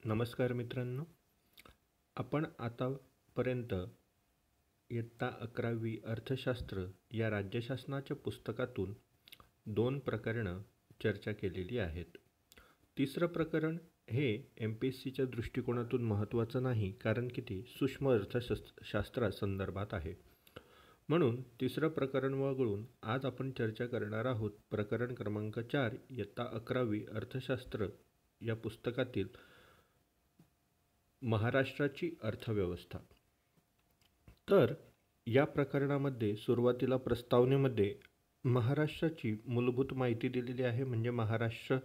नमस्कार मित्रांनो, आपण आतापर्यंत इयत्ता 11वी अर्थशास्त्र या राज्यशासनाच्या पुस्तकातून 2 प्रकरणं चर्चा केलेली आहेत. तिसरं प्रकरण हे MPSCच्या दृष्टिकोनातून महत्त्वाचं नाही, कारण की ते सूक्ष्म अर्थशास्त्रासंदर्भात आहे. म्हणून तिसरं प्रकरण वगळून आज आपण चर्चा करणार आहोत प्रकरण क्रमांक 4 इयत्ता 11वी अर्थशास्त्र या पुस्तकातील महाराष्ट्राची अर्थव्यवस्था. तर या प्रकरणामध्ये सुरुवातीला प्रस्तावनेमध्ये महाराष्ट्राची मूलभूत माहिती दिलेली आहे. म्हणजे महाराष्ट्र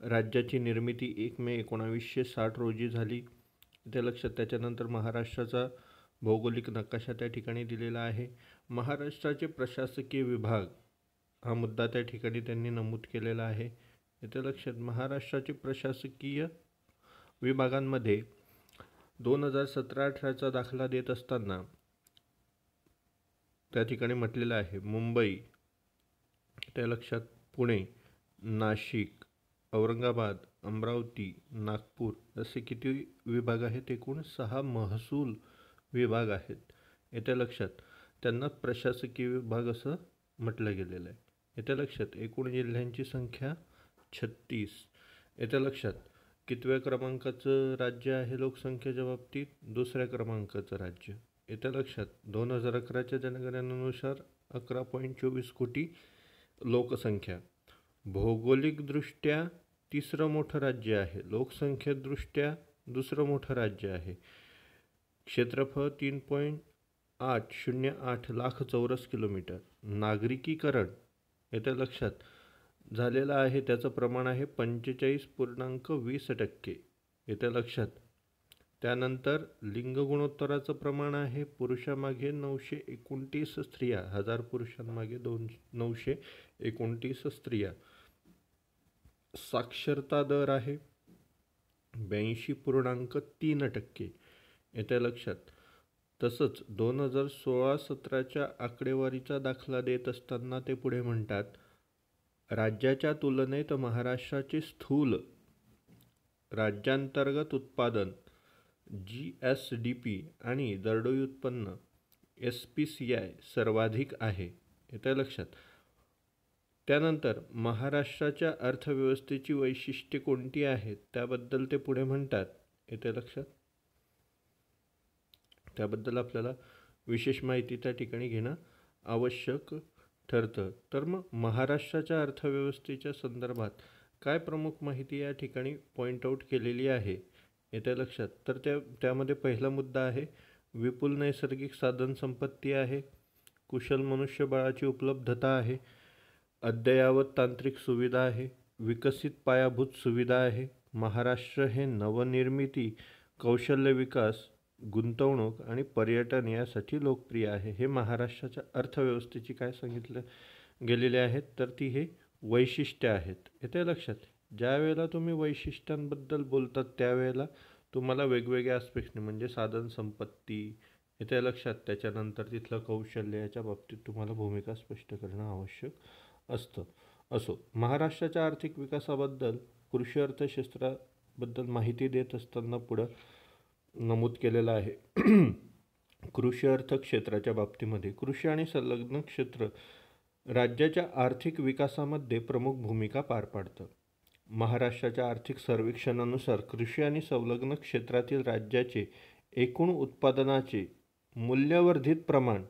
राज्याची निर्मिती 1 मे 1960 रोजी झाली. ते लक्षात. त्याच्यानंतर महाराष्ट्राचा भौगोलिक नकाशा त्या ठिकाणी दिलेला आहे. महाराष्ट्राचे प्रशासकीय विभाग हा मुद्दा त्या ठिकाणी त्यांनी नमूद केलेला आहे. ते लक्षात. महाराष्ट्राचे प्रशासकीय विभागांमध्ये 2017-18चा दाखला देत असताना त्या ठिकाणी म्हटलेलं आहे मुंबई, त्या लक्षात, पुणे, नाशिक, औरंगाबाद, अमरावती, नागपूर असे किती विभाग आहेत? एकूण 6 महसूल विभाग आहेत. येत्या लक्षात. त्यांना प्रशासकीय विभाग असं म्हटलं गेलेलं आहे. येत्या लक्षात. एकूण जिल्ह्यांची संख्या 36. येत्या लक्षात. कितव्या क्रमांकाचं राज्य आहे लोकसंख्येच्या बाबतीत? 2ऱ्या क्रमांकाचं राज्य. येत्या लक्षात. 2011च्या जनगणनेनुसार 11.24 कोटी लोकसंख्या. भौगोलिकदृष्ट्या 3रं मोठं राज्य आहे. लोकसंख्येदृष्ट्या 2रं मोठं राज्य आहे. क्षेत्रफळ 3.808 लाख चौरस किलोमीटर. नागरिकीकरण येत्या लक्षात झालेलं आहे. त्याचं प्रमाण आहे 45.20%. येत्या लक्षात. त्यानंतर लिंग गुणोत्तराचं प्रमाण आहे पुरुषामागे 929 स्त्रिया, 1000 पुरुषांमागे 929 स्त्रिया. साक्षरता दर आहे 82.3%. येत्या लक्षात. तसंच 2016-17च्या आकडेवारीचा दाखला देत असताना ते पुढे म्हणतात, राज्याच्या तुलनेत महाराष्ट्राचे स्थूल राज्यांतर्गत उत्पादन GSDP आणि दरडोई उत्पन्न SPCI सर्वाधिक आहे. येत्या लक्षात. त्यानंतर महाराष्ट्राच्या अर्थव्यवस्थेची वैशिष्ट्ये कोणती आहेत त्याबद्दल ते पुढे म्हणतात. येत्या लक्षात. त्याबद्दल आपल्याला विशेष माहिती त्या ठिकाणी घेणं आवश्यक ठरतं. तर मग महाराष्ट्राच्या अर्थव्यवस्थेच्या संदर्भात काय प्रमुख माहिती या ठिकाणी पॉईंट आऊट केलेली आहे? येत्या लक्षात. तर त्यामध्ये पहिला मुद्दा आहे विपुल नैसर्गिक साधनसंपत्ती आहे, कुशल मनुष्यबळाची उपलब्धता आहे, अद्ययावत तांत्रिक सुविधा आहे, विकसित पायाभूत सुविधा आहे. महाराष्ट्र हे नवनिर्मिती, कौशल्य विकास, गुंतवणूक आणि पर्यटन यासाठी लोकप्रिय आहे. हे महाराष्ट्राच्या अर्थव्यवस्थेची काय सांगितलं गेलेले आहेत? तर ती हे वैशिष्ट्य आहेत. येत्या लक्षात. ज्या वेळेला तुम्ही वैशिष्ट्यांबद्दल बोलतात त्यावेळेला तुम्हाला वेगवेगळ्या आस्पेक्टने म्हणजे साधनसंपत्ती, येत्या लक्षात, त्याच्यानंतर तिथलं कौशल्य याच्या बाबतीत तुम्हाला भूमिका स्पष्ट करणं आवश्यक असतं. असो, महाराष्ट्राच्या आर्थिक विकासाबद्दल कृषी अर्थशास्त्राबद्दल माहिती देत असताना पुढं नमूद केलेलं आहे कृषी अर्थ क्षेत्राच्या बाबतीमध्ये कृषी आणि संलग्न क्षेत्र राज्याच्या आर्थिक विकासामध्ये प्रमुख भूमिका पार पाडतं. महाराष्ट्राच्या आर्थिक सर्वेक्षणानुसार कृषी आणि संलग्न क्षेत्रातील राज्याचे एकूण उत्पादनाचे मूल्यवर्धित प्रमाण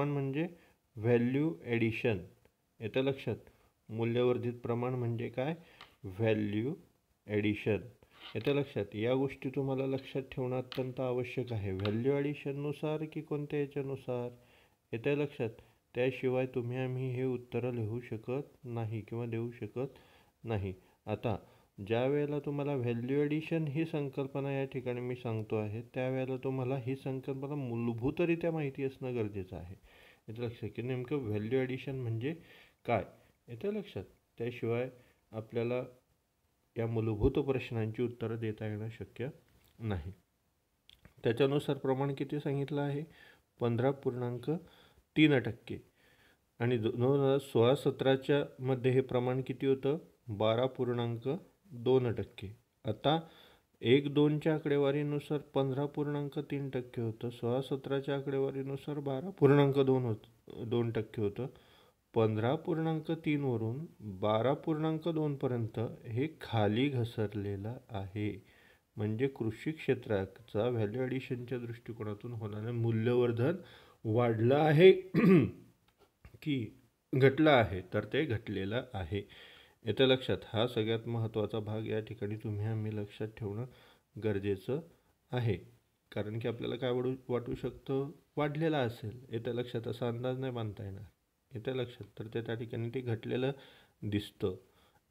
म्हणजे व्हॅल्यू ॲडिशन. येतं लक्षात. मूल्यवर्धित प्रमाण म्हणजे काय? Value addition. येतं लक्षात. या गोष्टी तुम्हाला लक्षात ठेवणं अत्यंत आवश्यक आहे. व्हॅल्यू ॲडिशननुसार की कोणत्या याच्यानुसार? येतं लक्षात. त्याशिवाय तुम्ही आम्ही हे उत्तरं लिहू शकत नाही किंवा देऊ शकत नाही. आता ज्या वेळेला तुम्हाला व्हॅल्यू ॲडिशन ही संकल्पना या ठिकाणी मी सांगतो आहे त्यावेळेला तुम्हाला ही संकल्पना मूलभूतरित्या माहिती असणं गरजेचं आहे. येतं लक्षात की नेमकं व्हॅल्यू ॲडिशन म्हणजे काय? येतं लक्षात. त्याशिवाय आपल्याला या मूलभूत प्रश्नांची उत्तरं देता येणं शक्य नाही. त्याच्यानुसार प्रमाण किती सांगितलं आहे? 15.3%. आणि 2016-17च्या मध्ये हे प्रमाण किती होतं? 12.2%. आता 1-2च्या आकडेवारीनुसार 15.3% होतं. 16-17च्या आकडेवारीनुसार 12.2% होतं. 15.3 वरून 12.2 पर्यंत हे खाली घसरलेलं आहे. म्हणजे कृषी क्षेत्राचा व्हॅल्यू ॲडिशनच्या दृष्टिकोनातून होणारे मूल्यवर्धन वाढलं आहे की घटलं आहे, तर ते घटलेलं आहे. येतं लक्षात. हा सगळ्यात महत्त्वाचा भाग या ठिकाणी आम्ही लक्षात ठेवणं गरजेचं आहे. कारण की आपल्याला काय वाटू शकतं, वाढलेला असेल. येतं लक्षात. असा अंदाज नाही बांधता येणार. येतं लक्षात. तर त्या ठिकाणी ते घटलेलं दिसतं.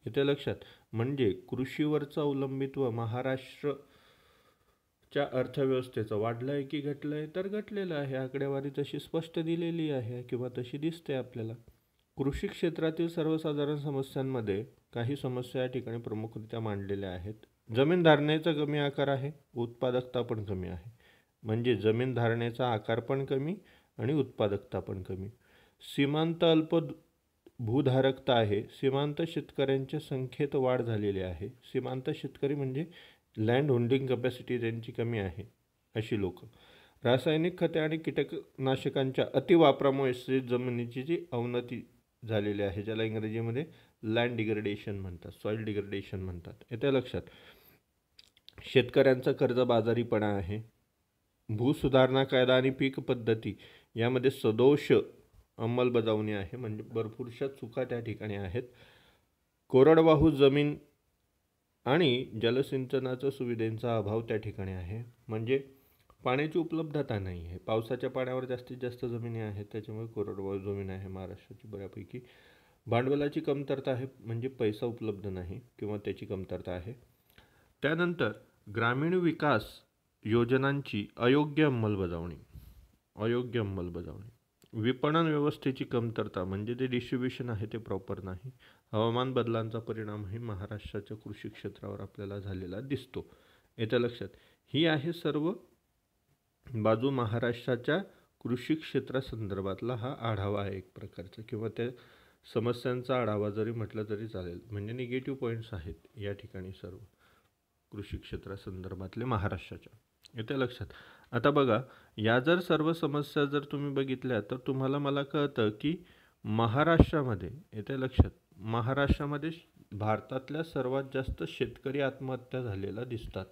येतं लक्षात. म्हणजे कृषीवरचं अवलंबित्व महाराष्ट्रच्या अर्थव्यवस्थेचं वाढलं आहे की घटलं आहे, तर घटलेलं आहे. आकडेवारी तशी स्पष्ट दिलेली आहे किंवा तशी दिसते आपल्याला. कृषी क्षेत्रातील सर्वसाधारण समस्यांमध्ये काही समस्या या ठिकाणी प्रमुखरित्या मांडलेल्या आहेत. जमीन धारणेचा कमी आकार आहे, उत्पादकता पण कमी आहे. म्हणजे जमीन धारणेचा आकार पण कमी आणि उत्पादकता पण कमी. सीमांत अल्प भूधारकता आहे. सीमांत शेतकऱ्यांच्या संख्येत वाढ झालेली आहे. सीमांत शेतकरी म्हणजे लँड होल्डिंग कपॅसिटी त्यांची कमी आहे अशी लोक. रासायनिक खते आणि कीटकनाशकांच्या अतिवापरामुळे जमिनीची जी अवनती झालेली आहे, ज्याला इंग्रजीमध्ये लँड डिग्रेडेशन म्हणतात, सॉईल डिग्रेडेशन म्हणतात. येत्या लक्षात. शेतकऱ्यांचा कर्जबाजारीपणा आहे. भूसुधारणा कायदा आणि पीक पद्धती यामध्ये सदोष अंमलबजावणी आहे. म्हणजे भरपूरशा चुका त्या ठिकाणी आहेत. कोरडवाहू जमीन आणि जलसिंचनाच्या सुविधेचा अभाव त्या ठिकाणी आहे. म्हणजे पाण्याची उपलब्धता नाही आहे. पावसाच्या पाण्यावर जास्तीत जास्त जमिनी आहेत, त्याच्यामुळे कोरडवाहू जमीन आहे महाराष्ट्राची बऱ्यापैकी. भांडवलाची कमतरता आहे, म्हणजे पैसा उपलब्ध नाही किंवा त्याची कमतरता आहे. त्यानंतर ग्रामीण विकास योजनांची अयोग्य अंमलबजावणी. विपणन व्यवस्थेची कमतरता, म्हणजे ते डिस्ट्रीब्युशन आहे ते प्रॉपर नाही. हवामान बदलांचा परिणामही महाराष्ट्राच्या कृषी क्षेत्रावर आपल्याला झालेला दिसतो. येत्या लक्षात. ही आहे सर्व बाजू महाराष्ट्राच्या कृषी क्षेत्रासंदर्भातला हा आढावा आहे एक प्रकारचा, किंवा त्या समस्यांचा आढावा जरी म्हटलं तरी चालेल. म्हणजे निगेटिव्ह पॉईंट्स आहेत या ठिकाणी सर्व कृषी क्षेत्रासंदर्भातले महाराष्ट्राच्या. येत्या लक्षात. आता बघा, या जर सर्व समस्या जर तुम्ही बघितल्या तर मला कळतं की महाराष्ट्रामध्ये, येत्या लक्षात, महाराष्ट्रामध्ये भारतातल्या सर्वात जास्त शेतकरी आत्महत्या झालेल्या दिसतात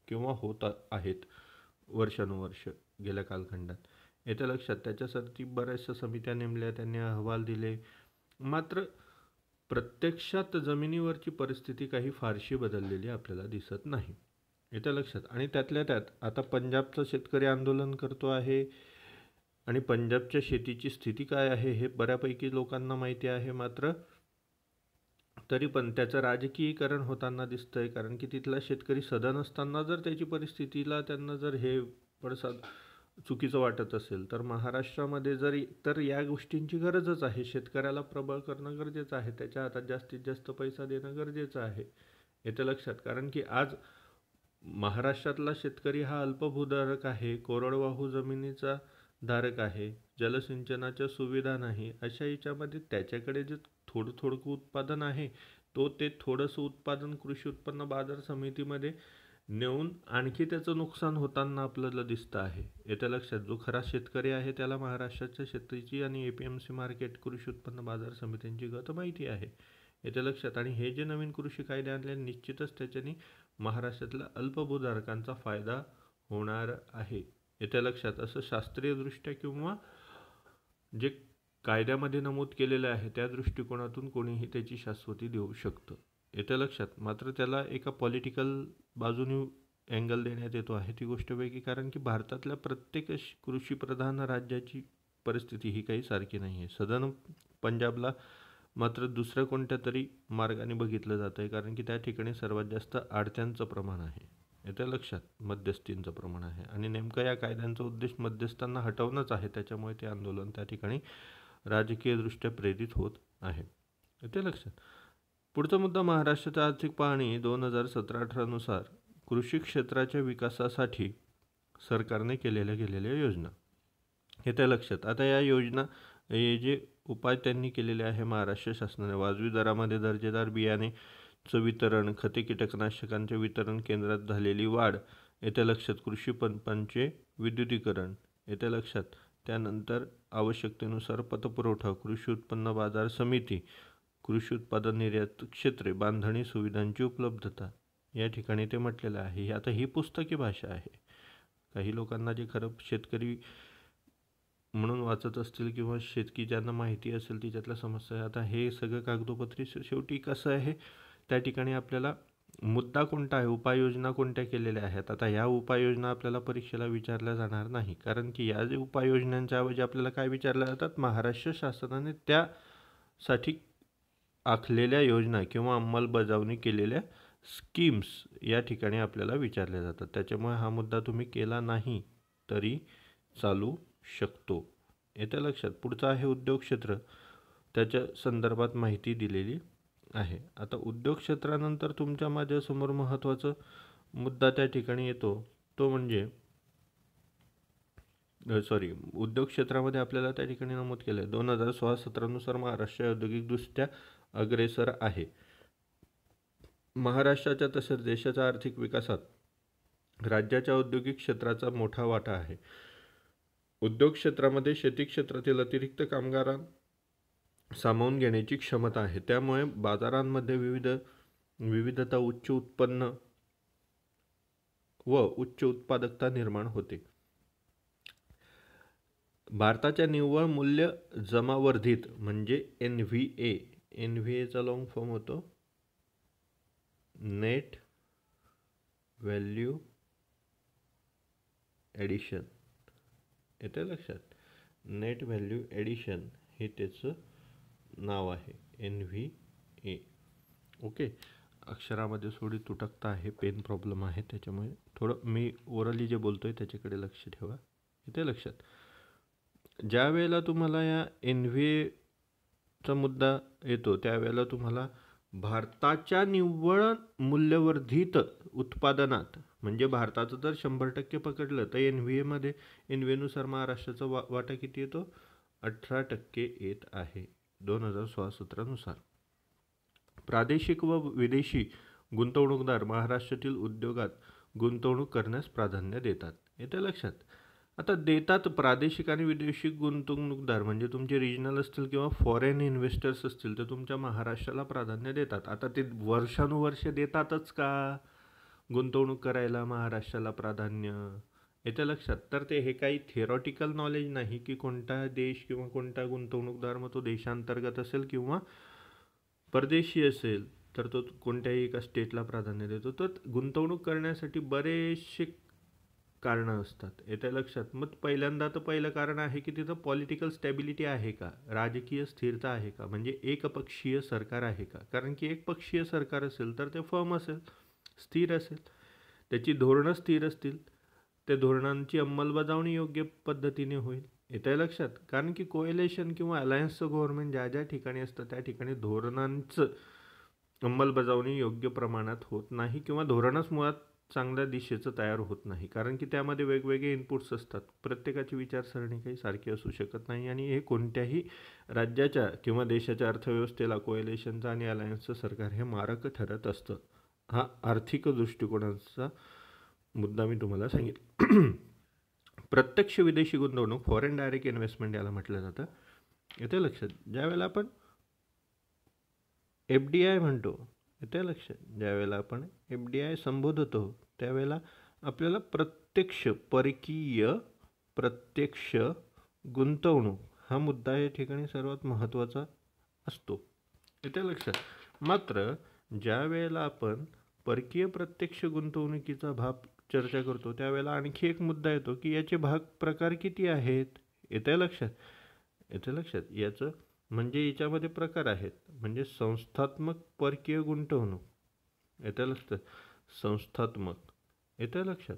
किंवा होत आहेत वर्षानुवर्ष गेल्या कालखंडात. येत्या लक्षात. त्याच्यासाठी बऱ्याचशा समित्या नेमल्या, त्यांनी अहवाल दिले. मात्र प्रत्यक्षात जमिनीवरची परिस्थिती काही फारशी बदललेली आपल्याला दिसत नाही. येत्या लक्षात. आणि त्यातल्या त्यात आता पंजाबचं शेतकरी आंदोलन करतो आहे आणि पंजाबच्या शेतीची स्थिती काय आहे हे बऱ्यापैकी लोकांना माहिती आहे. मात्र तरी पण त्याचं राजकीयीकरण होताना दिसतंय. कारण की तिथला शेतकरी सदन असताना जर त्याची परिस्थितीला त्यांना जर हे पडसाद चुकीचं वाटत असेल, तर महाराष्ट्रामध्ये जरी, तर या गोष्टींची गरजच आहे. शेतकऱ्याला प्रबळ करणं गरजेचं आहे, त्याच्या हातात जास्तीत जास्त पैसा देणं गरजेचं आहे. येतं लक्षात. कारण की आज महाराष्ट्रातला शेतकरी हा अल्पभूधारक आहे, कोरडवाहू जमिनीचा धारक आहे, जलसिंचनाच्या सुविधा नाही. अशा याच्यामध्ये त्याच्याकडे जे थोडं उत्पादन आहे, ते थोडंसं उत्पादन कृषी उत्पन्न बाजार समितीमध्ये नेऊन आणखी त्याचं नुकसान होताना आपल्याला दिसतं आहे. येत्या लक्षात. जो खरा शेतकरी आहे त्याला महाराष्ट्राच्या शेतीची आणि APMC मार्केट, कृषी उत्पन्न बाजार समित्यांची गत माहिती आहे. येत्या लक्षात. आणि हे जे नवीन कृषी कायदे आणले, निश्चितच त्याच्याने महाराष्ट्रातल्या अल्पभूधारकांचा फायदा होणार आहे. येत्या लक्षात. असं शास्त्रीयदृष्ट्या किंवा जे कायद्यामध्ये नमूद केलेलं आहे त्या दृष्टिकोनातून कोणीही त्याची शाश्वती देऊ शकतं. येत्या लक्षात. मात्र त्याला एका पॉलिटिकल बाजूने अँगल देण्यात येतो आहे, ती गोष्ट वेगळी. कारण की भारतातल्या प्रत्येक कृषीप्रधान राज्याची परिस्थिती ही काही सारखी नाही आहे. सदन पंजाबला मात्र दुसऱ्या कोणत्या तरी मार्गाने बघितलं जातं आहे, कारण की त्या ठिकाणी सर्वात जास्त आडत्यांचं प्रमाण आहे. येत्या लक्षात. मध्यस्थींचं प्रमाण आहे. आणि नेमका या कायद्यांचा उद्देश मध्यस्थांना हटवणंच आहे. त्याच्यामुळे ते आंदोलन त्या ठिकाणी राजकीयदृष्ट्या प्रेरित होत आहे. येत्या लक्षात. पुढचा मुद्दा, महाराष्ट्राच्या आर्थिक पाहणी 2017-18 नुसार कृषी क्षेत्राच्या विकासासाठी सरकारने गेलेल्या योजना. येत्या लक्षात. आता या योजना, हे जे उपाय त्यांनी केलेले आहे महाराष्ट्र शासनाने, वाजवी दरामध्ये दर्जेदार बियाणे, चं वितरण, खते कीटकनाशकांच्या वितरण केंद्रात झालेली वाढ येत्या लक्षात. कृषी पंपांचे विद्युतीकरण येत्या लक्षात. त्यानंतर आवश्यकतेनुसार पतपुरवठा, कृषी उत्पन्न बाजार समिती, कृषी उत्पादन निर्यात क्षेत्रे, बांधणी सुविधांची उपलब्धता या ठिकाणी ते म्हटलेलं आहे. आता ही पुस्तकी भाषा आहे. काही लोकांना जे खरं शेतकरी म्हणून वाचत असतील किंवा शेतकी ज्यांना माहिती असेल तिच्यातल्या समस्या, आता हे सगळं कागदोपत्री शेवटी कसं आहे, त्या ठिकाणी आपल्याला मुद्दा कोणता आहे, उपाययोजना कोणत्या केलेल्या आहेत. आता ह्या उपाययोजना आपल्याला परीक्षेला विचारल्या जाणार नाही, कारण की या जे उपाययोजनांच्या ऐवजी आपल्याला काय विचारल्या जातात, महाराष्ट्र शासनाने त्यासाठी आखलेल्या योजना किंवा अंमलबजावणी केलेल्या स्कीम्स या ठिकाणी आपल्याला विचारल्या जातात. त्याच्यामुळे हा मुद्दा तुम्ही केला नाही तरी चालू शकतो. येत्या लक्षात. पुढचा आहे उद्योग क्षेत्र, त्याच्या संदर्भात माहिती दिलेली आहे. आता उद्योग क्षेत्रानंतर तुमच्या माझ्यासमोर महत्त्वाचा मुद्दा त्या ठिकाणी येतो, तो म्हणजे उद्योग क्षेत्रामध्ये आपल्याला त्या ठिकाणी नमूद केलं आहे 2016-17 नुसार महाराष्ट्र औद्योगिकदृष्ट्या अग्रेसर आहे. महाराष्ट्राच्या तसेच देशाच्या आर्थिक विकासात राज्याच्या औद्योगिक क्षेत्राचा मोठा वाटा आहे. उद्योग क्षेत्रामध्ये शेती क्षेत्रातील अतिरिक्त कामगारांना सामावून घेण्याची क्षमता आहे. त्यामुळे बाजारांमध्ये विविधता, उच्च उत्पन्न व उच्च उत्पादकता निर्माण होते. भारताच्या निव्वळ मूल्य जमावर्धित म्हणजे NVAचा लॉंग फॉर्म होतो नेट व्हॅल्यू ॲडिशन. येते लक्षात. नेट व्हॅल्यू ॲडिशन हे त्याचं नाव आहे, NVA. ओके. अक्षरामध्ये थोडी तुटकता आहे, पेन प्रॉब्लेम आहे, त्याच्यामुळे थोडं मी ओरली जे बोलतोय त्याच्याकडे लक्ष ठेवा. येते लक्षात. ज्या वेळेला तुम्हाला या NVAचा मुद्दा येतो त्यावेळेला तुम्हाला भारताच्या निव्वळ मूल्यवर्धित उत्पादनात, म्हणजे भारताचं जर 100% पकडलं तर NVAनुसार महाराष्ट्राचा वाटा किती येतो, 18% येत आहे 2016-17 नुसार. प्रादेशिक व विदेशी गुंतवणूकदार महाराष्ट्रातील उद्योगात गुंतवणूक करण्यास प्राधान्य देतात. येते लक्षात. आता देतात प्रादेशिक आणि विदेशी गुंतवणूकदार म्हणजे तुमचे रिजनल असतील किंवा फॉरेन इन्व्हेस्टर्स असतील तर तुमच्या महाराष्ट्राला प्राधान्य देतात. आता ते वर्षानुवर्ष देतातच का गुंतवणूक करायला महाराष्ट्राला प्राधान्य? येते लक्षात. तर ते हे काही थिअरॉटिकल नॉलेज नाही की कोणता देश किंवा कोणता गुंतवणूकदार, मग तो देशांतर्गत असेल किंवा परदेशी असेल, तर तो कोणत्याही एका स्टेटला प्राधान्य देतो. तर गुंतवणूक करण्यासाठी बरेचसे कारणं असतात. येत्या लक्षात. मग पहिलं कारण आहे की तिथं पॉलिटिकल स्टॅबिलिटी आहे का, राजकीय स्थिरता आहे का, म्हणजे एकपक्षीय सरकार आहे का. कारण की एकपक्षीय सरकार असेल तर ते फर्म असेल, स्थिर असेल, त्याची धोरणं स्थिर असतील, त्या धोरणांची अंमलबजावणी योग्य पद्धतीने होईल. येत्या लक्षात. कारण की कोएलेशन किंवा अलायन्सचं गव्हर्नमेंट ज्या ठिकाणी असतं त्या ठिकाणी धोरणांचं अंमलबजावणी योग्य प्रमाणात होत नाही किंवा धोरणच मुळात चांगल्या दिशेचं तयार होत नाही. कारण की त्यामध्ये वेगवेगळे इनपुट्स असतात, प्रत्येकाची विचारसरणी काही सारखी असू शकत नाही आणि हे कोणत्याही राज्याच्या किंवा देशाच्या अर्थव्यवस्थेला कोएलेशनचं आणि अलायन्सचं सरकार हे मारक ठरत असतं. हा आर्थिक दृष्टिकोनाचा मुद्दा मी तुम्हाला सांगितलं. प्रत्यक्ष विदेशी गुंतवणूक, फॉरेन डायरेक्ट इन्व्हेस्टमेंट याला म्हटलं जातं. येते लक्षात. ज्यावेळेला आपण FDI म्हणतो, येते लक्षात, ज्यावेळेला आपण FDI संबोधतो त्यावेळेला आपल्याला परकीय प्रत्यक्ष गुंतवणूक हा मुद्दा या ठिकाणी सर्वात महत्त्वाचा असतो. येते लक्षात. मात्र ज्या वेळेला आपण परकीय प्रत्यक्ष गुंतवणुकीचा भाग चर्चा करतो त्यावेळेला आणखी एक मुद्दा येतो की याचे प्रकार किती आहेत. येते लक्षात. येते लक्षात. याचं म्हणजे याच्यामध्ये प्रकार आहेत, म्हणजे संस्थात्मक परकीय गुंतवणूक, येते लक्षात, संस्थात्मक, येते लक्षात,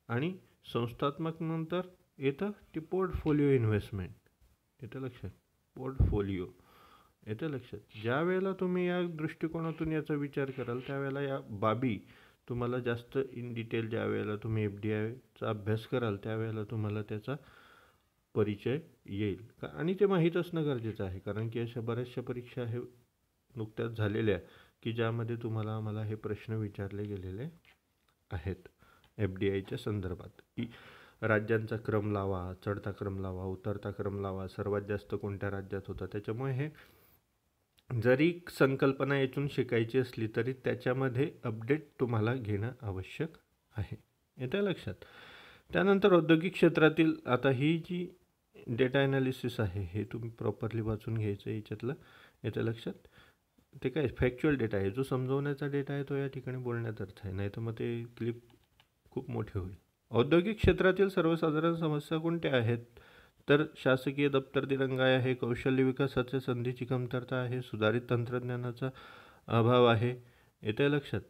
आणि संस्थात्मक नंतर येतं ती पोर्टफोलिओ इन्व्हेस्टमेंट, येते लक्षात, पोर्टफोलिओ, येते लक्षात. ज्या वेळेला तुम्ही या दृष्टिकोनातून याचा विचार कराल त्यावेळेला या बाबी तुम्हाला जास्त इन डिटेल, ज्या वेळेला तुम्ही FDIचा अभ्यास कराल त्यावेळेला तुम्हाला त्याचा परिचय येईल आणि ते माहीत असणं गरजेचं आहे. कारण की अशा बऱ्याचशा परीक्षा हे नुकत्याच झालेल्या की ज्यामध्ये तुम्हाला आम्हाला हे प्रश्न विचारले गेलेले आहेत FDIच्या संदर्भात, की राज्यांचा क्रम लावा, चढता क्रम लावा, उतरता क्रम लावा, सर्वात जास्त कोणत्या राज्यात होता. त्याच्यामुळे हे जरी संकल्पना यातून शिकायची असली तरी त्याच्यामध्ये अपडेट तुम्हाला घेणं आवश्यक आहे. येतं लक्षात. त्यानंतर औद्योगिक क्षेत्रातील आता ही जी डेटा ॲनालिसिस आहे हे तुम्ही प्रॉपरली वाचून घ्यायचं याच्यातलं. येतं लक्षात. ते काय फॅक्च्युअल डेटा आहे, जो समजवण्याचा डेटा आहे तो या ठिकाणी बोलण्यात अर्थ आहे, नाही तर मग ते क्लिप खूप मोठे होईल. औद्योगिक क्षेत्रातील सर्वसाधारण समस्या कोणत्या आहेत, तर शासकीय दप्तर दिरंगाई आहे, कौशल्य विकासाच्या संधीची कमतरता आहे, सुधारित तंत्रज्ञानाचा अभाव आहे. येते लक्षात.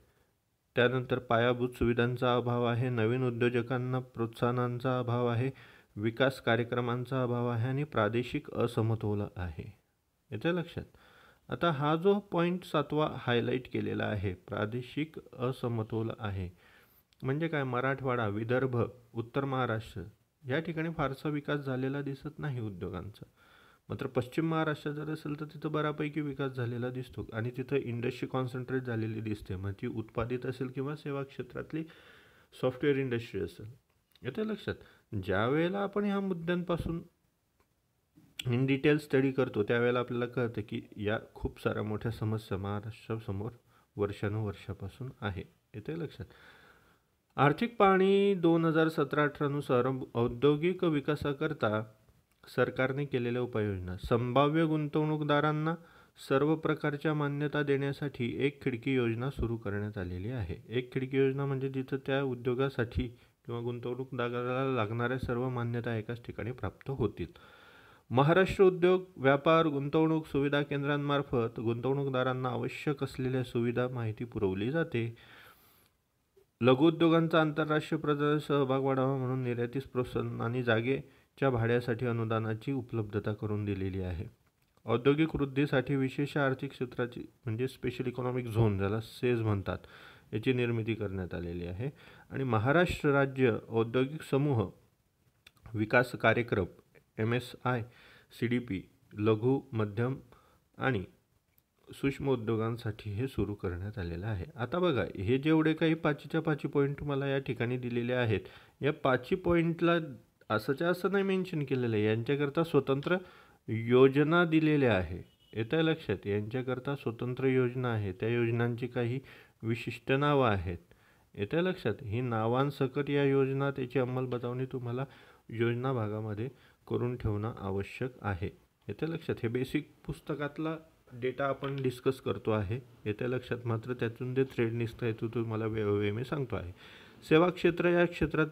त्यानंतर पायाभूत सुविधांचा अभाव आहे, नवीन उद्योजकांना प्रोत्साहनांचा अभाव आहे, विकास कार्यक्रमांचा अभाव आहे आणि प्रादेशिक असमतोल आहे. येते लक्षात. आता हा जो पॉईंट 7वा हायलाईट केलेला आहे, प्रादेशिक असमतोल आहे, म्हणजे काय, मराठवाडा, विदर्भ, उत्तर महाराष्ट्र या ठिकाणी फारसा विकास झालेला दिसत नाही उद्योगांचा. मात्र पश्चिम महाराष्ट्र जर असेल तर तिथं बऱ्यापैकी विकास झालेला दिसतो आणि तिथं इंडस्ट्री कॉन्सन्ट्रेट झालेली दिसते, मग ती उत्पादित असेल किंवा सेवा क्षेत्रातली सॉफ्टवेअर इंडस्ट्री असेल. येतं लक्षात. ज्या वेळेला आपण ह्या मुद्द्यांपासून इन डिटेल स्टडी करतो त्यावेळेला आपल्याला कळतं की या खूप साऱ्या मोठ्या समस्या महाराष्ट्रासमोर वर्षानुवर्षापासून आहे. येतं लक्षात. आर्थिक पाहणी 2017-18 नुसार औद्योगिक विकासाकरता सरकारने केलेल्या उपाययोजना. संभाव्य गुंतवणूकदारांना सर्व प्रकारच्या मान्यता देण्यासाठी एक खिडकी योजना सुरू करण्यात आलेली आहे. एक खिडकी योजना म्हणजे जिथं त्या उद्योगासाठी किंवा गुंतवणूकदाराला लागणाऱ्या सर्व मान्यता एकाच ठिकाणी प्राप्त होतील. महाराष्ट्र उद्योग व्यापार गुंतवणूक सुविधा केंद्रांमार्फत गुंतवणूकदारांना आवश्यक असलेल्या सुविधा माहिती पुरवली जाते. लघुउद्योगांचा आंतरराष्ट्रीय प्रदर्शनात सहभाग वाढावा म्हणून निर्यातीस प्रोत्साहन आणि जागेच्या भाड्यासाठी अनुदानाची उपलब्धता करून दिलेली आहे. औद्योगिक वृद्धीसाठी विशेष आर्थिक क्षेत्राची म्हणजे स्पेशल इकॉनॉमिक झोन, ज्याला सेज म्हणतात, याची निर्मिती करण्यात आलेली आहे. आणि महाराष्ट्र राज्य औद्योगिक समूह विकास कार्यक्रम MSI CDP लघु मध्यम आणि सूक्ष्म उद्योगांसाठी हे सुरू करण्यात आलेलं आहे. आता बघा, हे जेवढे काही 5च्या 5 पॉईंट मला या ठिकाणी दिलेले आहेत, या 5 पॉईंटला असंच्या असं नाही मेन्शन केलेलं आहे, यांच्याकरता स्वतंत्र योजना दिलेल्या आहे. येतं लक्षात. यांच्याकरता स्वतंत्र योजना आहे, त्या योजनांची काही विशिष्ट नावं आहेत. येतं लक्षात. ही नावांसकट या योजना त्याची अंमलबजावणी तुम्हाला योजना भागामध्ये करून ठेवणं आवश्यक आहे. येतं लक्षात. हे बेसिक पुस्तकातला डेटा आपण डिस्कस करतो आहे. येत्या लक्षात. मात्र त्यातून जे थ्रेड निघतं आहे तो तुम्हाला वेळोवेळी मी सांगतो आहे. सेवा क्षेत्र, या क्षेत्रात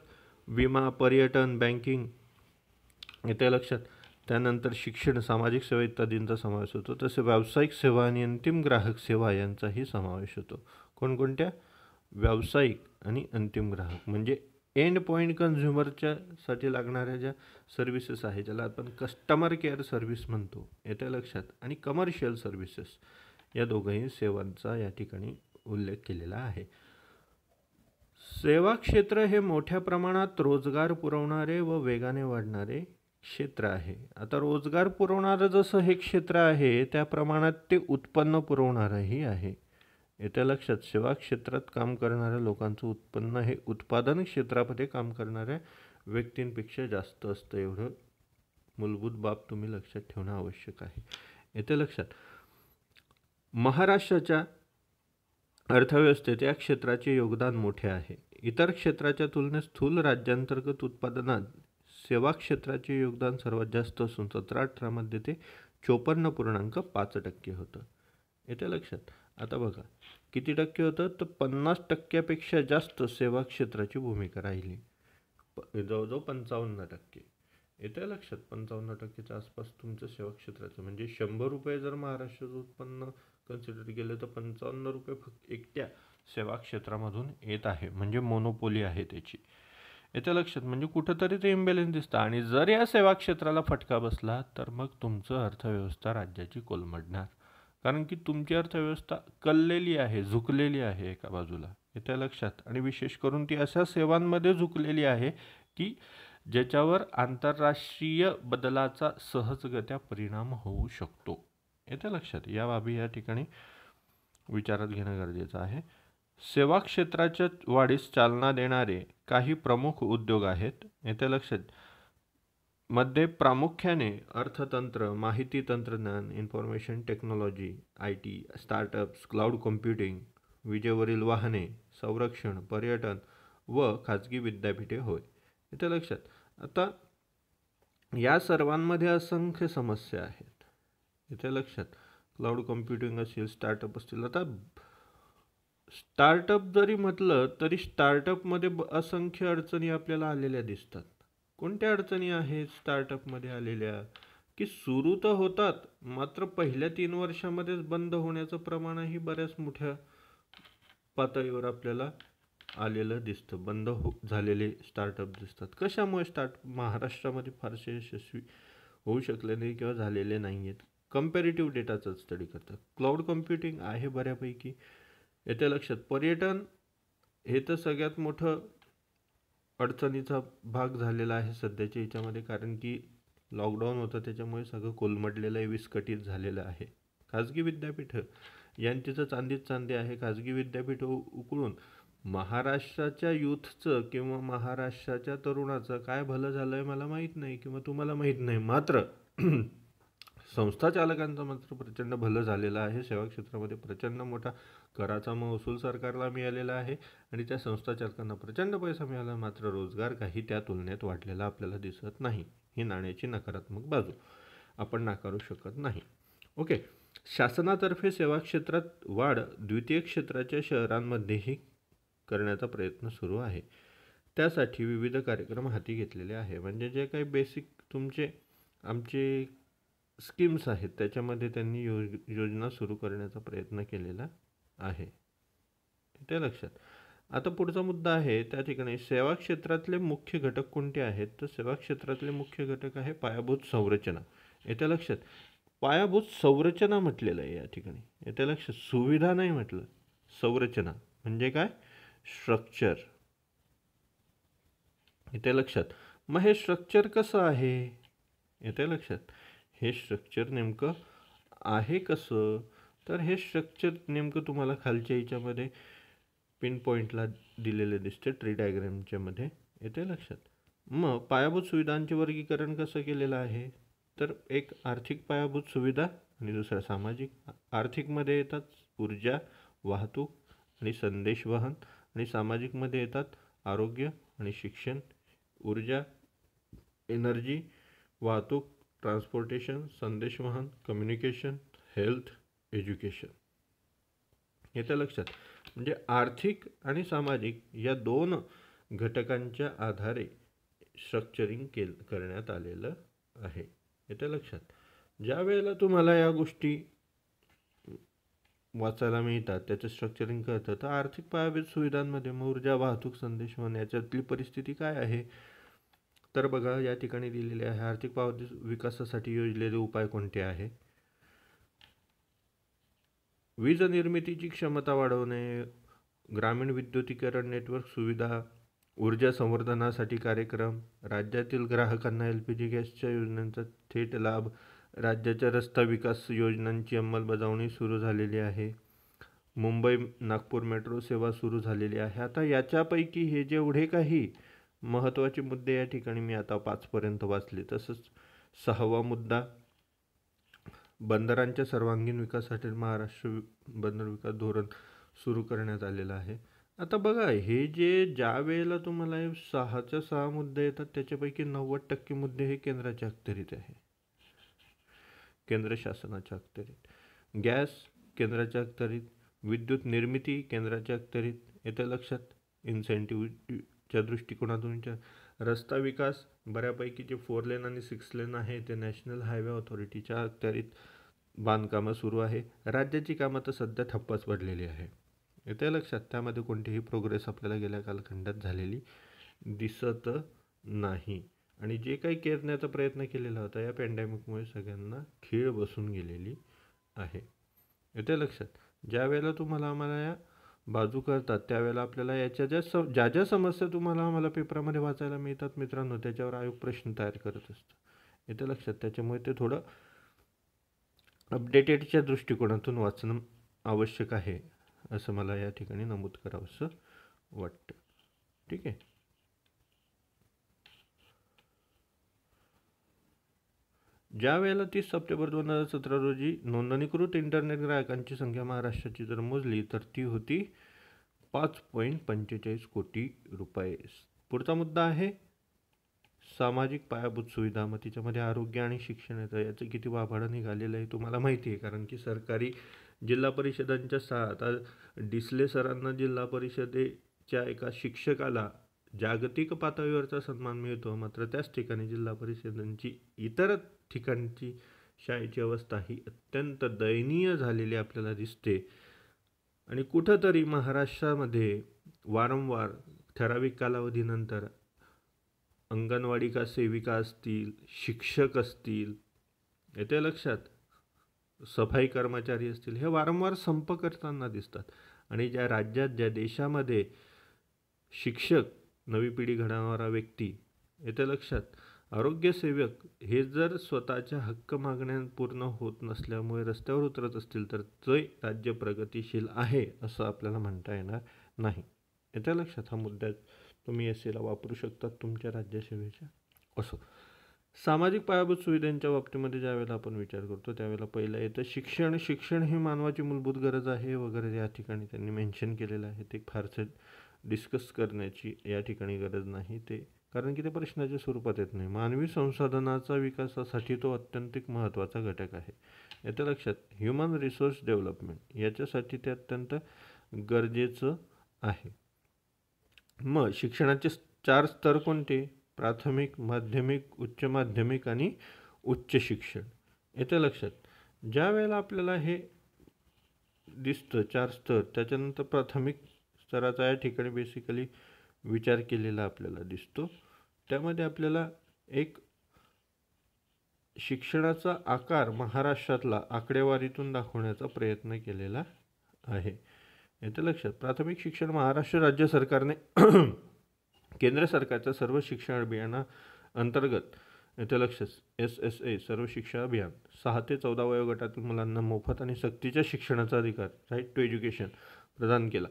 विमा, पर्यटन, बँकिंग येत्या लक्षात. त्यानंतर शिक्षण, सामाजिक सेवा इत्यादींचा समावेश होतो. तसे व्यावसायिक सेवा आणि अंतिम ग्राहक सेवा यांचाही समावेश होतो. कोणकोणत्या? व्यावसायिक आणि अंतिम ग्राहक म्हणजे एंड पॉईंट कन्झ्युमरच्या साठी लागणाऱ्या ज्या सर्व्हिसेस आहे, ज्याला आपण कस्टमर केअर सर्व्हिस म्हणतो. येत्या लक्षात. आणि कमर्शियल सर्व्हिसेस, या दोघंही सेवांचा या ठिकाणी उल्लेख केलेला आहे. सेवा क्षेत्र हे मोठ्या प्रमाणात रोजगार पुरवणारे व वेगाने वाढणारे क्षेत्र आहे. आता रोजगार पुरवणारं जसं हे क्षेत्र आहे, त्या प्रमाणात ते उत्पन्न पुरवणारंही आहे. येत्या लक्षात. सेवा क्षेत्रात काम करणाऱ्या लोकांचं उत्पन्न हे उत्पादन क्षेत्रामध्ये काम करणाऱ्या व्यक्तींपेक्षा जास्त असतं. एवढं मूलभूत बाब तुम्ही लक्षात ठेवणं आवश्यक आहे. येत्या लक्षात. महाराष्ट्राच्या अर्थव्यवस्थेत या क्षेत्राचे योगदान मोठे आहे. इतर क्षेत्राच्या तुलनेत स्थूल राज्यांतर्गत उत्पादनात सेवा क्षेत्राचे योगदान सर्वात जास्त असून 17-18 मध्ये ते 54.5% होतं. येत्या लक्षात. आता बघा किती टक्के होतं, तर 50% जास्त सेवा क्षेत्राची भूमिका राहिली, जवळजवळ 55%. येत्या लक्षात. 55%च्या आसपास तुमचं सेवा क्षेत्राचं म्हणजे 100 रुपये जर महाराष्ट्राचं उत्पन्न कन्सिडर केलं तर 55 रुपये फक्त एकट्या सेवा क्षेत्रामधून येत आहे, म्हणजे मोनोपोली आहे त्याची. येत्या लक्षात. म्हणजे कुठंतरी ते इम्बॅलन्स दिसतं आणि जर या सेवा क्षेत्राला फटका बसला तर मग तुमचं अर्थव्यवस्था राज्याची कोलमडणार, कारण की तुमची अर्थव्यवस्था कललेली आहे, झुकलेली आहे एका बाजूला. येत्या लक्षात. आणि विशेष करून ती अशा सेवांमध्ये झुकलेली आहे की ज्याच्यावर आंतरराष्ट्रीय बदलाचा सहजगत्या परिणाम होऊ शकतो. येत्या लक्षात. या बाबी या ठिकाणी विचारात घेणं गरजेचं आहे. सेवा क्षेत्राच्या वाढीस चालना देणारे काही प्रमुख उद्योग आहेत. येथे लक्षात मध्ये प्रामुख्याने अर्थतंत्र, माहिती तंत्रज्ञान, information technology, IT, startups, cloud computing, विजेवरील वाहने, संरक्षण, पर्यटन व खाजगी विद्यापीठे होय. इथे लक्षात आता या सर्वांमध्ये असंख्य समस्या आहेत. इथे लक्षात क्लाउड कॉम्प्युटिंग असेल, स्टार्टअप असतील. आता स्टार्टअप जरी म्हटलं तरी स्टार्टअपमध्ये असंख्य अडचणी आपल्याला आलेल्या दिसतात. कोणत्या अडचणी आहेत स्टार्टअपमध्ये आलेल्या? की सुरू तर होतात, मात्र पहिल्या 3 वर्षामध्येच बंद होण्याचं प्रमाणही बऱ्याच मोठ्या पातळीवर आपल्याला आलेलं दिसतं. बंद झालेले स्टार्टअप दिसतात. कशामुळे महाराष्ट्रामध्ये फारसे यशस्वी होऊ शकले नाही किंवा झालेले नाही आहेत? कंपॅरेटिव्ह डेटाचा स्टडी करतात. क्लाउड कॉम्प्युटिंग आहे बऱ्यापैकी. येत्या लक्षात पर्यटन हे तर सगळ्यात मोठं अडचणीचा भाग झालेला आहे सध्याच्या याच्यामध्ये, कारण की लॉकडाऊन होतं त्याच्यामुळे सगळं कोलमडलेलं आहे, विस्कटीत झालेलं आहे. खाजगी विद्यापीठं यांची चांदीच चांदी आहे. खाजगी विद्यापीठं उकळून महाराष्ट्राच्या यूथचं किंवा महाराष्ट्राच्या तरुणाचं काय भलं झालं आहे मला माहीत नाही किंवा तुम्हाला माहीत नाही, मात्र संस्था चालकांचं मात्र प्रचंड भलं झालेलं आहे. सेवा क्षेत्रामध्ये प्रचंड मोठा कराचा महसूल सरकारला मिळालेला आहे आणि त्या संस्था चालकांना प्रचंड पैसा मिळाला, मात्र रोजगार काही त्या तुलनेत वाढलेला आपल्याला दिसत नाही. ही नाण्याची नकारात्मक बाजू आपण नाकारू शकत नाही. ओके, शासनातर्फे सेवा क्षेत्रात वाढ द्वितीय क्षेत्राच्या शहरांमध्येही करण्याचा प्रयत्न सुरू आहे. त्यासाठी विविध कार्यक्रम हाती घेतलेले आहे. म्हणजे जे काही बेसिक तुमचे आमचे स्कीम्स आहेत त्याच्यामध्ये त्यांनी योजना सुरू करण्याचा प्रयत्न केलेला आहे. ते लक्षात. आता पुढचा मुद्दा आहे त्या ठिकाणी सेवा क्षेत्रातले मुख्य घटक कोणते आहेत? तर सेवा क्षेत्रातले मुख्य घटक आहे पायाभूत संरचना. येत्या लक्षात पायाभूत संरचना म्हटलेलं आहे या ठिकाणी. येत्या लक्षात सुविधा नाही म्हटलं, संरचना म्हणजे काय? स्ट्रक्चर. येत्या लक्षात. मग हे स्ट्रक्चर कसं आहे? येत्या लक्षात हे स्ट्रक्चर नेमकं आहे कसं? तर हे स्ट्रक्चर नेमकं तुम्हाला खालच्या याच्यामध्ये पिन पॉईंटला दिलेले दिसते ट्री डायग्रामच्या मध्ये. येते लक्षात. मग पायाभूत सुविधांचे वर्गीकरण कसं केलेलं आहे? तर एक आर्थिक पायाभूत सुविधा आणि दुसरा सामाजिक. आर्थिकमध्ये येतात ऊर्जा, वाहतूक आणि संदेशवहन, आणि सामाजिकमध्ये येतात आरोग्य आणि शिक्षण. ऊर्जा, एनर्जी, वाहतूक, ट्रान्सपोर्टेशन, संदेशवहन, कम्युनिकेशन, हेल्थ, एज्युकेशन. येतं लक्षात. म्हणजे आर्थिक आणि सामाजिक या 2 घटकांच्या आधारे स्ट्रक्चरिंग करण्यात आलेलं आहे. येतं लक्षात. ज्या वेळेला तुम्हाला या गोष्टी वाचायला मिळतात, त्याचं स्ट्रक्चरिंग करतं, तर आर्थिक पायाभूत सुविधांमध्ये ऊर्जा, वाहतूक, संदेशवहन याच्यातली परिस्थिती काय आहे? तर बघा या ठिकाणी दिलेले आहे. आर्थिक पायाभूत विकासासाठी योजलेले उपाय कोणते आहे? वीज निर्मितीची क्षमता वाढवणे, ग्रामीण विद्युतीकरण नेटवर्क सुविधा, ऊर्जा संवर्धनासाठी कार्यक्रम, राज्यातील ग्राहकांना LPG गॅसच्या योजनांचा थेट लाभ, राज्याच्या रस्ता विकास योजनांची अंमलबजावणी सुरू झालेली आहे, मुंबई नागपूर मेट्रो सेवा सुरू झालेली आहे. आता याच्यापैकी हे जेवढे काही महत्त्वाचे मुद्दे या ठिकाणी मी आता 5पर्यंत वाचले. तसंच 6वा मुद्दा बंदरांच्या सर्वांगीण विकासासाठी महाराष्ट्र बंदर विकास धोरण सुरू करण्यात आलेलं आहे. आता बघा हे जे ज्या वेळेला तुम्हाला 6च्या 6 मुद्दे येतात त्याच्यापैकी 90% मुद्दे हे केंद्राच्या अखत्यारीत आहे, केंद्र शासनाच्या अखत्यारीत. गॅस केंद्राच्या अखत्यारीत, विद्युत निर्मिती केंद्राच्या अखत्यारीत. येतं लक्षात. इन्सेंटिव्हच्या दृष्टिकोनातून रस्ता विकास बऱ्यापैकी जे 4 लेन आणि 6 लेन आहे ते नॅशनल हायवे ऑथॉरिटीच्या अखत्यारीत बांधकामं सुरू आहे. राज्याची कामं तर सध्या ठप्पच पडलेली आहे. येतं लक्षात. त्यामध्ये कोणतीही प्रोग्रेस आपल्याला गेल्या कालखंडात झालेली दिसत नाही. आणि जे काही करण्याचा प्रयत्न केलेला होता या पॅन्डेमिकमुळे सगळ्यांना खीळ बसून गेलेली आहे. येतं लक्षात. ज्या वेळेला तुम्हाला आम्हाला या बाजू करतात त्यावेळेला आपल्याला याच्या ज्या ज्या समस्या तुम्हाला आम्हाला पेपरामध्ये वाचायला मिळतात मित्रांनो, त्याच्यावर आयोग प्रश्न तयार करत असतो. येतं लक्षात. त्याच्यामुळे ते थोडं अपडेटेडच्या दृष्टिकोनातून वाचणं आवश्यक आहे असं मला या ठिकाणी नमूद करावंसं वाटतं. ठीक आहे. ज्या वेळेला 30 सप्टेंबर 2017 रोजी नोंदणीकृत इंटरनेट ग्राहकांची संख्या महाराष्ट्राची जर मोजली तर ती होती 5.45 कोटी रुपये. पुढचा मुद्दा आहे सामाजिक पायाभूत सुविधा. मग तिच्यामध्ये आरोग्य आणि शिक्षण येतं. याचं किती वाभाडं निघालेलं आहे तुम्हाला माहिती आहे, कारण की सरकारी जिल्हा परिषदांच्या आता डिसले सरांना जिल्हा परिषदेच्या एका शिक्षकाला जागतिक पातळीवरचा सन्मान मिळतो, मात्र त्याच ठिकाणी जिल्हा परिषदांची इतर ठिकाणची शाळेची अवस्था ही अत्यंत दयनीय झालेली आपल्याला दिसते. आणि कुठंतरी महाराष्ट्रामध्ये वारंवार ठराविक कालावधीनंतर अंगणवाडी का सेविका असतील, शिक्षक असतील, येते लक्षात, सफाई कर्मचारी असतील, हे वारंवार संप करताना दिसतात. आणि ज्या राज्यात, ज्या देशामध्ये शिक्षक, नवी पिढी घडवणारा व्यक्ती, येते लक्षात, आरोग्यसेवक हे जर स्वतःच्या हक्क मागण्या पूर्ण होत नसल्यामुळे रस्त्यावर उतरत असतील तर ते राज्य प्रगतिशील आहे असं आपल्याला म्हणता येणार नाही. येते लक्षात. हा मुद्दा तुम्ही एस-ला वापरू शकतात तुमच्या राज्यसेवेच्या. असं सामाजिक पायाभूत सुविधांच्या बाबतीमध्ये ज्यावेळेला आपण विचार करतो त्यावेळेला पहिलं येतं शिक्षण. शिक्षण ही मानवाची मूलभूत गरज आहे वगैरे या ठिकाणी त्यांनी मेन्शन केलेलं आहे. ते फारसे डिस्कस करण्याची या ठिकाणी गरज नाही, ते कारण की ते प्रश्नाच्या स्वरूपात येत नाही. मानवी संसाधनाचा विकासासाठी तो अत्यंत महत्त्वाचा घटक आहे. याचं लक्षात. ह्युमन रिसोर्स डेव्हलपमेंट याच्यासाठी ते अत्यंत गरजेचं आहे. मग शिक्षणाचे 4 स्तर कोणते? प्राथमिक, माध्यमिक, उच्च माध्यमिक आणि उच्च शिक्षण. येतं लक्षात. ज्या वेळेला आपल्याला हे दिसतं 4 स्तर, त्याच्यानंतर प्राथमिक स्तराचा या ठिकाणी बेसिकली विचार केलेला आपल्याला दिसतो. त्यामध्ये आपल्याला एक शिक्षणाचा आकार महाराष्ट्रातला आकडेवारीतून दाखवण्याचा प्रयत्न केलेला आहे. येतं लक्षात. प्राथमिक शिक्षण महाराष्ट्र राज्य सरकारने केंद्र सरकारच्या सर्व शिक्षण अभियाना अंतर्गत, येतं लक्षात, SSA सर्व शिक्षा अभियान 6 ते 14 वयोगटातील मुलांना मोफत आणि सक्तीच्या शिक्षणाचा अधिकार, राईट टू एज्युकेशन, प्रदान केला.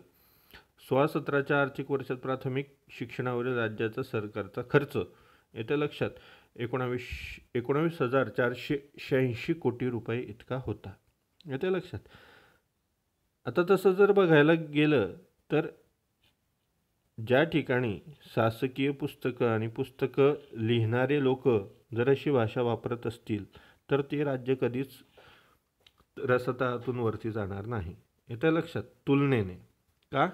16-17च्या आर्थिक वर्षात प्राथमिक शिक्षणावरील राज्याचा सरकारचा खर्च, येतं लक्षात, 19,486 कोटी रुपये इतका होता. येतं लक्षात. आता तसं जर बघायला गेलं तर ज्या ठिकाणी शासकीय पुस्तकं आणि पुस्तकं लिहिणारे लोक जर अशी भाषा वापरत असतील तर ते राज्य कधीच रसतातून वरती जाणार नाही. येतं लक्षात. तुलनेने का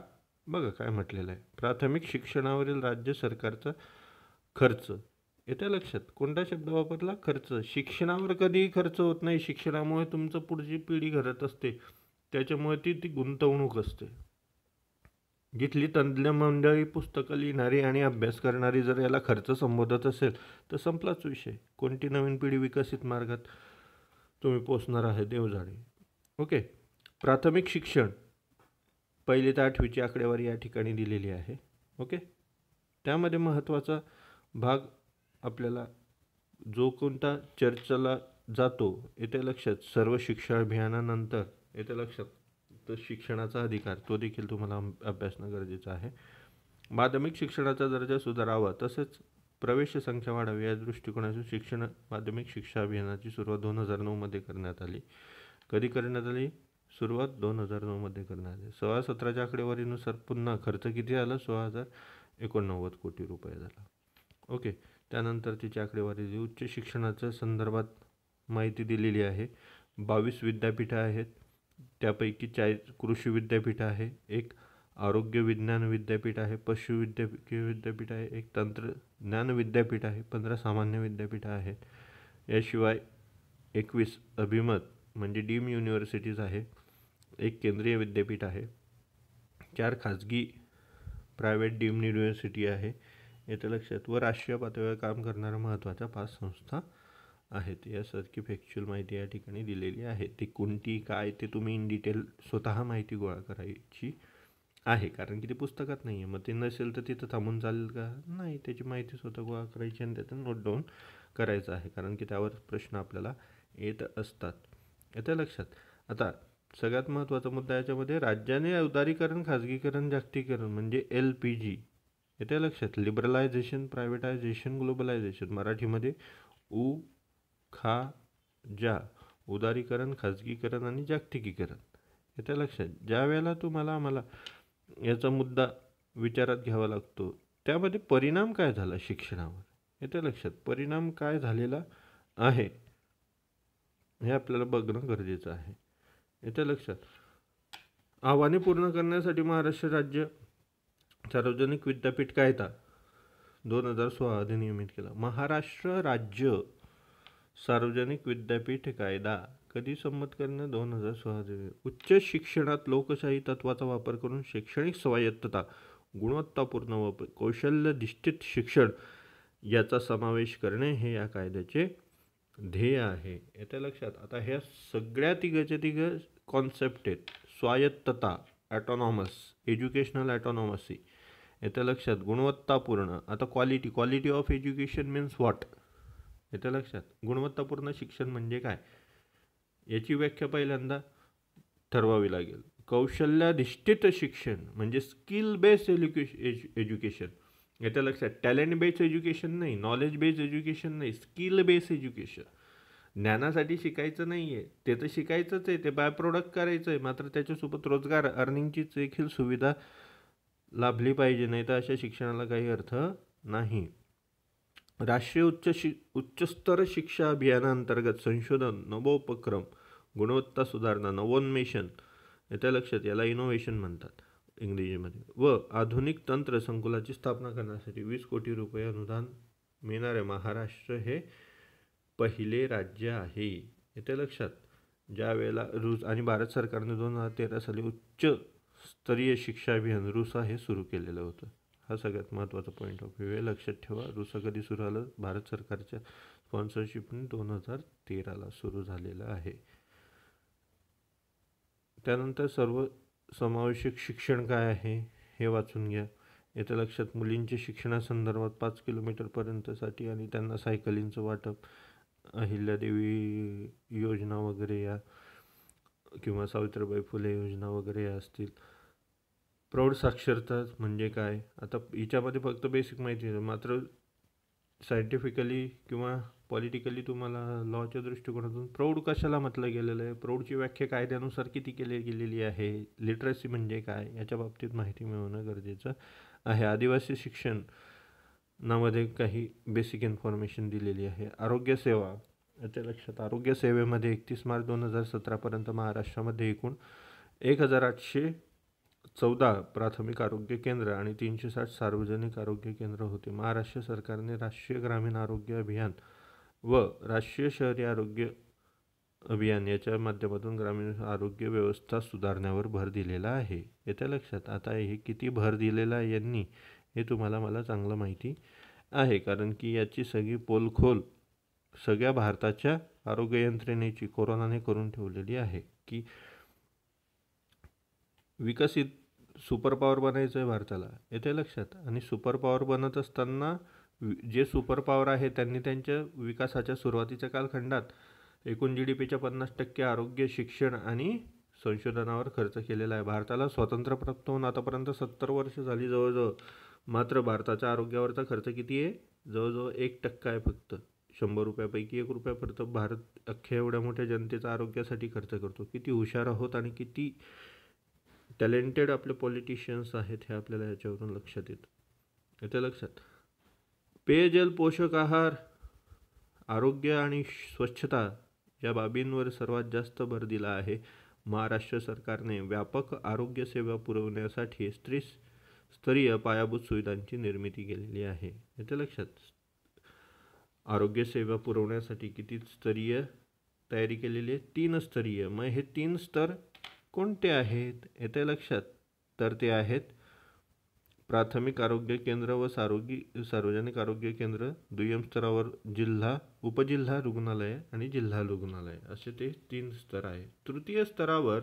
बघा काय म्हटलेलं आहे, प्राथमिक शिक्षणावरील राज्य सरकारचा खर्च. येतं लक्षात. कोणता शब्द वापरला? खर्च. शिक्षणावर कधीही खर्च होत नाही. शिक्षणामुळे तुमचं पुढची पिढी घडत असते, त्याच्यामुळे ती गुंतवणूक असते. जिथली तज्ज्ञ मंडळी पुस्तकं लिहिणारी आणि अभ्यास करणारी जर याला खर्च संबोधत असेल तर संपलाच विषय. कोणती नवीन पिढी विकसित मार्गात तुम्ही पोचणार आहे देव जाणे. ओके. प्राथमिक शिक्षण 1ली ते 8वीची आकडेवारी या ठिकाणी दिलेली आहे. ओके. त्यामध्ये महत्त्वाचा भाग आपल्याला जो कोणता चर्चेला जातो, येते लक्षात, सर्व शिक्षण अभियानानंतर, येते लक्षात, तर शिक्षणाचा अधिकार तो देखील तुम्हाला अभ्यासणं गरजेचं आहे. माध्यमिक शिक्षणाचा दर्जा सुधारावा तसेच प्रवेश संख्या वाढावी या दृष्टिकोनातून माध्यमिक शिक्षा अभियानाची सुरुवात 2009मध्ये करण्यात आली. कधी करण्यात आली? सुरुवात 2009मध्ये करण्यात आली. 16-17च्या आकडेवारीनुसार पुन्हा खर्च किती झाला? 16,089 कोटी रुपये झाला. ओके. त्यानंतर तिची आकडेवारी उच्च शिक्षणाच्या संदर्भात माहिती दिलेली आहे. 22 विद्यापीठं आहेत. त्यापैकी 40 कृषी विद्यापीठ आहे, एक आरोग्य विज्ञान विद्यापीठ आहे, पशु विद्यापीठ आहे, एक तंत्रज्ञान विद्यापीठ आहे, 15 सामान्य विद्यापीठं आहेत. याशिवाय 21 अभिमत म्हणजे डीम युनिव्हर्सिटीज आहे, एक केंद्रीय विद्यापीठ आहे, 4 खाजगी प्रायव्हेट डीम्ड युनिव्हर्सिटी आहे. येतं लक्षात. व राष्ट्रीय पातळीवर काम करणाऱ्या महत्त्वाच्या 5 संस्था आहेत. यासारखी फॅक्च्युअल माहिती या ठिकाणी दिलेली आहे. ती कोणती काय ते तुम्ही इन डिटेल स्वतः माहिती गोळा करायची आहे, कारण की ते पुस्तकात नाही आहे. मग ते नसेल तर तिथं थांबून चालेल का? नाही. त्याची माहिती स्वतः गोळा करायची आणि त्यातून नोट डाऊन करायचं आहे, कारण की त्यावर प्रश्न आपल्याला येत असतात. येतं लक्षात. आता सगळ्यात महत्त्वाचा मुद्दा याच्यामध्ये राज्याने उदारीकरण, खाजगीकरण, जागतिकीकरण म्हणजे LPG येते लक्षात. लिबरलायझेशन, प्रायव्हेटायझेशन, ग्लोबलायझेशन, मराठीमध्ये उ खा जा, उदारीकरण, खाजगीकरण आणि जागतिकीकरण येते लक्षात. ज्या वेळेला तुम्हाला आम्हाला याचा मुद्दा विचारात घ्यावा लागतो त्यामध्ये परिणाम काय झाला शिक्षणावर येते लक्षात. परिणाम काय झालेला आहे हे आपल्याला बघणं गरजेचं आहे येते लक्षात. आव्हाने पूर्ण करण्यासाठी महाराष्ट्र राज्य सार्वजनिक विद्यापीठ कायदा 2016 अधिनियमित केला. महाराष्ट्र राज्य सार्वजनिक विद्यापीठ कायदा कधी संमत करणं 2016. उच्च शिक्षणात लोकशाही तत्वाचा वापर करून शैक्षणिक स्वायत्तता, गुणवत्तापूर्ण व कौशल्याधिष्ठित शिक्षण याचा समावेश करणे हे या कायद्याचे ध्येय आहे येते लक्षात. आता ह्या सगळ्या तिघ कॉन्सेप्ट आहेत. स्वायत्तता, ॲटॉनॉमस, एज्युकेशनल ॲटॉनॉमसी येते लक्षात. गुणवत्तापूर्ण, आता quality of education means what येते लक्षात. गुणवत्तापूर्ण शिक्षण म्हणजे काय याची व्याख्या पहिल्यांदा ठरवावी लागेल. कौशल्याधिष्ठित शिक्षण म्हणजे स्किल बेस्ड एज्युकेशन येते लक्षात. टॅलेंट बेस्ड एज्युकेशन नाही, नॉलेज बेस्ड एज्युकेशन नाही, स्किल बेस्ड एज्युकेशन. ज्ञानासाठी शिकायचं नाही आहे, ते तर शिकायचंच आहे, ते बाय प्रोडक्ट करायचं आहे, मात्र त्याच्यासोबत रोजगार अर्निंगची देखील सुविधा लाभली पाहिजे, नाही तर अशा शिक्षणाला काही अर्थ नाही. राष्ट्रीय उच्चस्तर शिक्षा अभियानांतर्गत संशोधन, नवोपक्रम, गुणवत्ता सुधारणा, नवोन्मेषण येत्या लक्षात, याला इनोव्हेशन म्हणतात इंग्रजीमध्ये, व आधुनिक तंत्र संकुलाची स्थापना करण्यासाठी 20 कोटी रुपये अनुदान मिळणारे महाराष्ट्र हे पहिले राज्य आहे येत्या लक्षात. ज्या वेळेला रूस आणि भारत सरकारने 2013 साली उच्च स्तरीय शिक्षा अभियान रुसा हे सुरू केलेलं होतं. हा सगळ्यात महत्त्वाचा पॉईंट ऑफ व्ह्यू आहे, लक्षात ठेवा. रुसा कधी सुरू आलं? भारत सरकारच्या स्पॉन्सरशिपने 2013ला सुरू झालेलं आहे. त्यानंतर सर्व समावेशक शिक्षण काय आहे हे वाचून घ्या. येत्या लक्षात मुलींच्या शिक्षणासंदर्भात 5 किलोमीटरपर्यंतसाठी आणि त्यांना सायकलींचं वाटप, अहिल्यादेवी योजना वगैरे या किंवा सावित्रीबाई फुले योजना वगैरे या असतील. प्रौढ साक्षरता म्हणजे काय, आता हिच्यामध्ये फक्त बेसिक माहिती आहे, मात्र सायंटिफिकली किंवा पॉलिटिकली तुम्हाला लॉच्या दृष्टिकोनातून प्रौढ कशाला म्हटलं गेलेलं आहे, प्रौढची व्याख्या कायद्यानुसार किती गेलेली आहे, लिटरसी म्हणजे काय याच्या बाबतीत माहिती मिळवणं गरजेचं आहे. आदिवासी शिक्षणामध्ये काही बेसिक इन्फॉर्मेशन दिलेली आहे. आरोग्यसेवा याच्या लक्षात, आरोग्यसेवेमध्ये 31 मार्च 2017पर्यंत महाराष्ट्रामध्ये एकूण 1814 प्राथमिक आरोग्य केंद्र आणि 360 सार्वजनिक आरोग्य केंद्र होते. महाराष्ट्र सरकारने राष्ट्रीय ग्रामीण आरोग्य अभियान व राष्ट्रीय शहरी आरोग्य अभियान याच्या माध्यमातून ग्रामीण आरोग्य व्यवस्था सुधारण्यावर भर दिलेला आहे येत्या लक्षात. आता हे किती भर दिलेला आहे यांनी हे तुम्हाला मला चांगलं माहिती आहे, कारण की याची सगळी पोलखोल सगळ्या भारताच्या आरोग्य यंत्रणेची कोरोनाने करून ठेवलेली आहे. की विकसित सुपर पॉवर बनायचं आहे भारताला येते लक्षात, आणि सुपर पॉवर बनत असताना जे सुपर पॉवर आहे त्यांनी त्यांच्या विकासाच्या सुरुवातीच्या कालखंडात एकूण GDPच्या 50% आरोग्य, शिक्षण आणि संशोधनावर खर्च केलेला आहे. भारताला स्वातंत्र्य प्राप्त होऊन आतापर्यंत 70 वर्ष झाली जवळजवळ, मात्र भारताच्या आरोग्यावरचा खर्च किती आहे? जवळजवळ 1% आहे फक्त. 100 रुपयापैकी 1 रुपया फक्त भारत अख्ख्या एवढ्या मोठ्या जनतेचा आरोग्यासाठी खर्च करतो. किती हुशार आहोत आणि किती टॅलेंटेड आपले पॉलिटिशियन्स आहेत हे आपल्याला याच्यावरून लक्षात येतं येतं लक्षात. पेयजल, पोषक आहार, आरोग्य आणि स्वच्छता या बाबींवर सर्वात जास्त भर दिला आहे. महाराष्ट्र सरकारने व्यापक आरोग्य सेवा पुरवण्यासाठी स्तरीय पायाभूत सुविधांची निर्मिती केलेली आहे येतं लक्षात. आरोग्य सेवा पुरवण्यासाठी किती स्तरीय तयारी केलेली आहे? 3 स्तरीय. मग हे 3 स्तर कोणते आहेत येते लक्षात? तर ते आहेत प्राथमिक आरोग्य केंद्र व सार्वजनिक आरोग्य केंद्र, दुय्यम स्तरावर जिल्हा, उपजिल्हा रुग्णालय आणि जिल्हा रुग्णालय, असे ते 3 स्तर आहे. तृतीय स्तरावर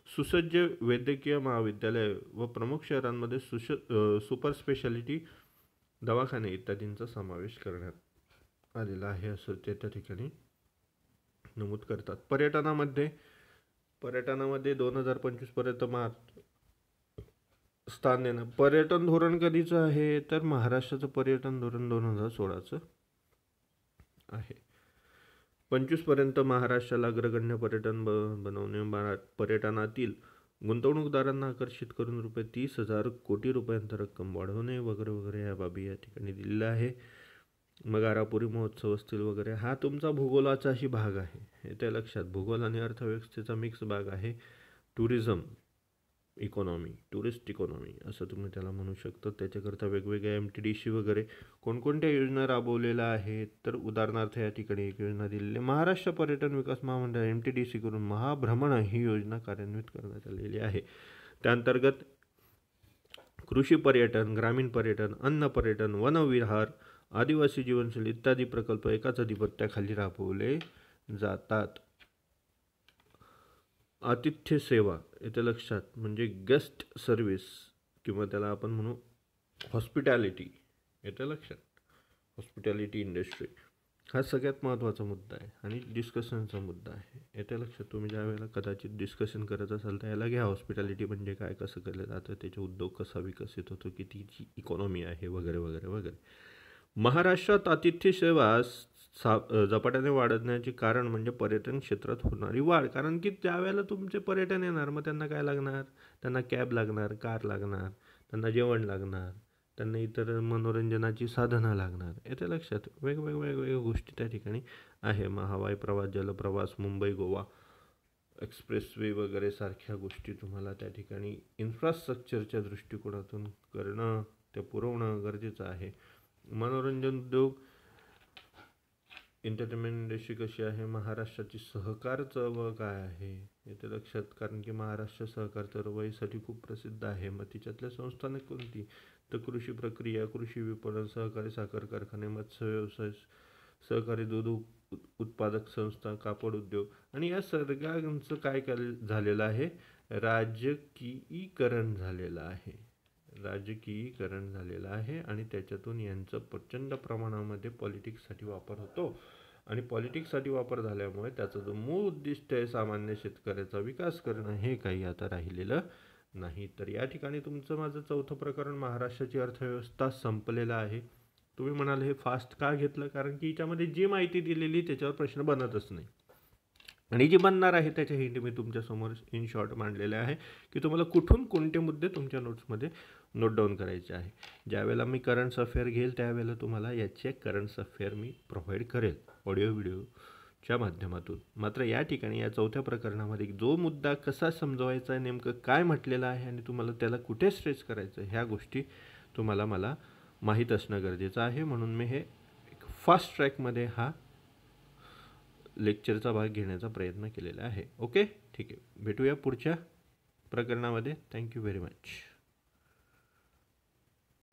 सुसज्ज वैद्यकीय महाविद्यालय व प्रमुख शहरांमध्ये सुपर स्पेशालिटी दवाखाने इत्यादींचा समावेश करण्यात आलेला आहे असं ते त्या ठिकाणी नमूद करतात. पर्यटनामध्ये 2025 पर्यंत स्थान देणं. पर्यटन धोरण कधीचं आहे तर महाराष्ट्राचं पर्यटन धोरण 2016चं आहे. 25 पर्यंत महाराष्ट्राला अग्रगण्य पर्यटन बनवणे, पर्यटनातील गुंतवणूकदारांना आकर्षित करून ₹30,000 कोटी रुपयांची रक्कम वाढवणे वगैरे वगैरे या बाबी या ठिकाणी दिलेल्या आहे. मग आरापुरी महोत्सव असतील वगैरे, हा तुमचा भूगोलाचाही भाग आहे, हे त्या लक्षात. भूगोल आणि अर्थव्यवस्थेचा मिक्स भाग आहे. टुरिझम इकॉनॉमी, टुरिस्ट इकॉनॉमी असं तुम्ही त्याला म्हणू शकता. त्याच्याकरता वेगवेगळ्या MTDC वगैरे कोणकोणत्या योजना राबवलेल्या आहेत तर उदाहरणार्थ या ठिकाणी एक योजना दिलेली आहे. महाराष्ट्र पर्यटन विकास महामंडळ MTDC करून महाभ्रमण ही योजना कार्यान्वित करण्यात आलेली आहे. त्याअंतर्गत कृषी पर्यटन, ग्रामीण पर्यटन, अन्न पर्यटन, वनविहार, आदिवासी जीवनशैली इत्यादी प्रकल्प एकाच अधिपत्याखाली राबवले जातात. आतिथ्य सेवा येथे लक्षात, म्हणजे गेस्ट सर्व्हिस किंवा त्याला आपण म्हणू हॉस्पिटॅलिटी, येथे लक्षात. हॉस्पिटॅलिटी इंडस्ट्री हा सगळ्यात महत्त्वाचा मुद्दा आहे आणि डिस्कशनचा मुद्दा आहे. येथे लक्षात, तुम्ही ज्या वेळेला कदाचित डिस्कशन करत असाल तर याला घ्या. हॉस्पिटॅलिटी म्हणजे काय, कसं केलं जातं, त्याचे उद्योग कसा विकसित होतो, कितीची इकॉनॉमी आहे वगैरे वगैरे वगैरे. महाराष्ट्रात आतिथ्य सेवा झपाट्याने वाढण्याचे कारण म्हणजे पर्यटन क्षेत्रात होणारी वाढ. कारण की त्यावेळेला तुमचे पर्यटन येणार, मग त्यांना काय लागणार, त्यांना कॅब लागणार, कार लागणार, त्यांना जेवण लागणार, त्यांना इतर मनोरंजनाची साधनं लागणार. येथे लक्षात वेगवेगळ्या गोष्टी त्या ठिकाणी आहे. हवाई प्रवास, जलप्रवास, मुंबई गोवा एक्सप्रेसवे वगैरे सारख्या गोष्टी तुम्हाला त्या ठिकाणी इन्फ्रास्ट्रक्चरच्या दृष्टिकोनातून करणं, ते पुरवणं गरजेचं आहे. मनोरंजन उद्योग, एंटरटेनमेंट इंडस्ट्री कशी आहे, महाराष्ट्राची सहकार चळवळ काय आहे येथे लक्षात. कारण की महाराष्ट्र सहकार चळवळीसाठी खूप प्रसिद्ध आहे. मग तिच्यातल्या संस्थाने कोणती तर कृषी प्रक्रिया, कृषी विपणन, सहकारी साखर कारखाने, मत्स्य व्यवसाय, सहकारी दूध उत्पादक संस्था, कापड उद्योग. आणि या सगळ्यांचं काय झालेलं आहे, राजकीयीकरण झालेलं आहे. राजकीयीकरण झालेलं आहे आणि त्याच्यातून यांचं प्रचंड प्रमाणामध्ये पॉलिटिक्ससाठी वापर होतो. आणि पॉलिटिक्ससाठी वापर झाल्यामुळे त्याचं जो मूळ उद्दिष्ट आहे सामान्य शेतकऱ्याचा विकास करणं, हे काही आता राहिलेलं नाही. तर या ठिकाणी तुमचं माझं चौथं प्रकरण महाराष्ट्राची अर्थव्यवस्था संपलेलं आहे. तुम्ही म्हणाल हे फास्ट का घेतलं, कारण की याच्यामध्ये जी माहिती दिलेली त्याच्यावर प्रश्न बनतच नाही आणि जी बनणार आहे त्याच्या हिंट मी तुमच्यासमोर इन शॉर्ट मांडलेले आहे की तुम्हाला कुठून कोणते मुद्दे तुमच्या नोट्समध्ये नोट डाऊन करायचे आहे. ज्यावेळेला मी करंट्स अफेअर घेईल त्यावेळेला तुम्हाला याचे करंट्स अफेअर मी प्रोव्हाइड करेल ऑडिओ व्हिडिओच्या माध्यमातून. मात्र या ठिकाणी या चौथ्या प्रकरणामध्ये जो मुद्दा कसा समजवायचा आहे, नेमकं काय म्हटलेलं आहे आणि तुम्हाला त्याला कुठे स्ट्रेच करायचं, ह्या गोष्टी तुम्हाला मला माहीत असणं गरजेचं आहे. म्हणून मी हे एक फास्ट ट्रॅकमध्ये हा लेक्चरचा भाग घेण्याचा प्रयत्न केलेला आहे. ओके, ठीक आहे, भेटूया पुढच्या प्रकरणामध्ये. Thank you very much.